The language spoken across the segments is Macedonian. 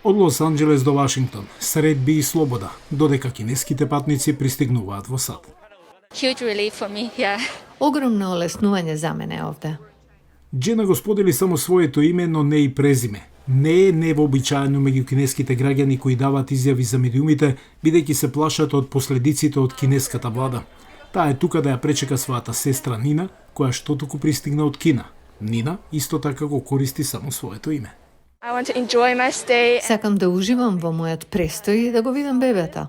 Од Лос Анџелес до Вашингтон, средби и слобода, додека кинеските патници пристигнуваат во САД. Huge relief for me, yeah. Ogromno olesnување за мене овде. Джена го сподели само своето име, но не и презиме. Не е невообичаено меѓу кинеските граѓани кои даваат изјави за медиумите, бидејќи се плашат од последиците од кинеската влада. Таа е тука да ја пречека својата сестра Нина, која што туку пристигна од Кина. Нина исто така го користи само своето име. I want to enjoy my stay. Сакам да уживам во мојот престој и да го видам бебето.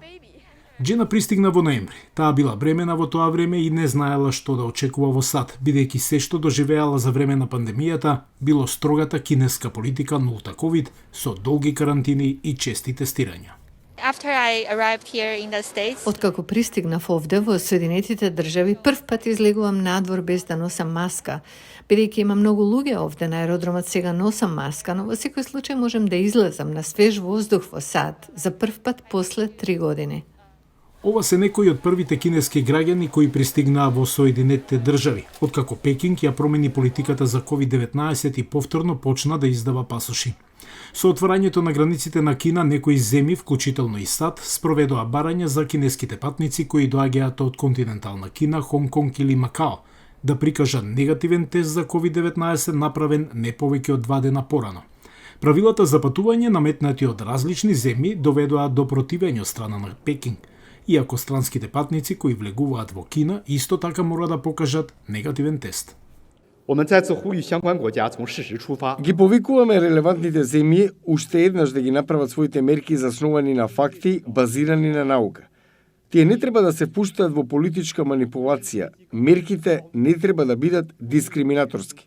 Джена пристигна во ноември. Таа била бремена во тоа време и не знаела што да очекува во САД, бидејќи се што доживеала за време на пандемијата било строгата кинеска политика нулта ковид со долги карантини и чести тестирања. After I arrived here in the States, Откако пристигнав овде во Соединетите држави, прв пат излегувам надвор без да носам маска. Бидејќи има многу луѓе овде на аеродромот, сега носам маска, но во секој случај можем да излезам на свеж воздух во САД за прв пат после 3 години. Ова се некои од првите кинески граѓани кои пристигнаа во Соединетите држави, откако Пекинг ја промени политиката за COVID-19 и повторно почна да издава пасоши. Со отворањето на границите на Кина, некои земји, вклучително и САД, спроведоа барања за кинеските патници кои доаѓаат од континентална Кина, Хонг-Конг или Макао, да прикажат негативен тест за COVID-19 направен не повеќе од 2 дена порано. Правилата за патување наметнати од различни земји доведоа до противење од страна на Пекинг, иако странските патници кои влегуваат во Кина исто така мора да покажат негативен тест. 我们再次呼吁相关国家从事实出发， Ги повикуваме релевантните земји уште еднаш да ги направат своите мерки заснувани на факти, базирани на наука. Тие не треба да се впуштаат во политичка манипулација. Мерките не треба да бидат дискриминаторски.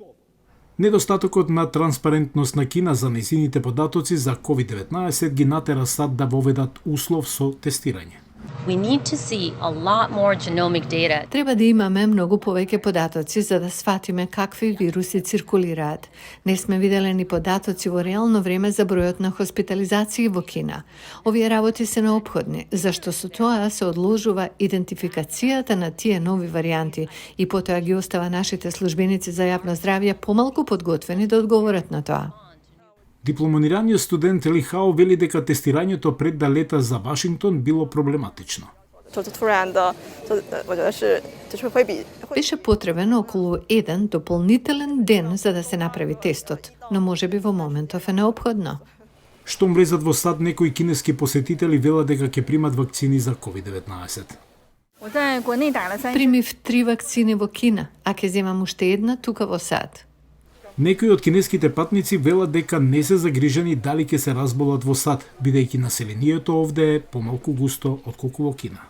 Недостатокот на транспарентност на Кина за нејзините податоци за COVID-19 ги натера САД да воведат услов со тестирање. We need to see a lot more genomic data. Треба да имаме многу повеќе податоци за да сватиме какви вируси циркулираат. Не сме виделе ни податоци во реално време за бројот на хоспитализации во Кина. Овие работи се неопходни, зашто со тоа се одложува идентификацијата на тие нови варијанти и потоа ги остава нашите службеници за јавно здравје помалку подготвени да одговорат на тоа. Дипломираниот студент Ли Хао вели дека тестирањето пред да лета за Вашингтон било проблематично. 突然的，我觉得就是会比 Беше потребен околу 1 дополнителен ден за да се направи тестот, но можеби во моментов е неопходно. Штом влезат во САД, некои кинески посетители велат дека ќе примат вакцини за COVID-19. 我在国内打了3 Примив 3 вакцини во Кина, а ќе земам уште една тука во САД. Некои од кинеските патници велат дека не се загрижени дали ќе се разболат во САД, бидејќи населението овде е помалку густо отколку во Кина.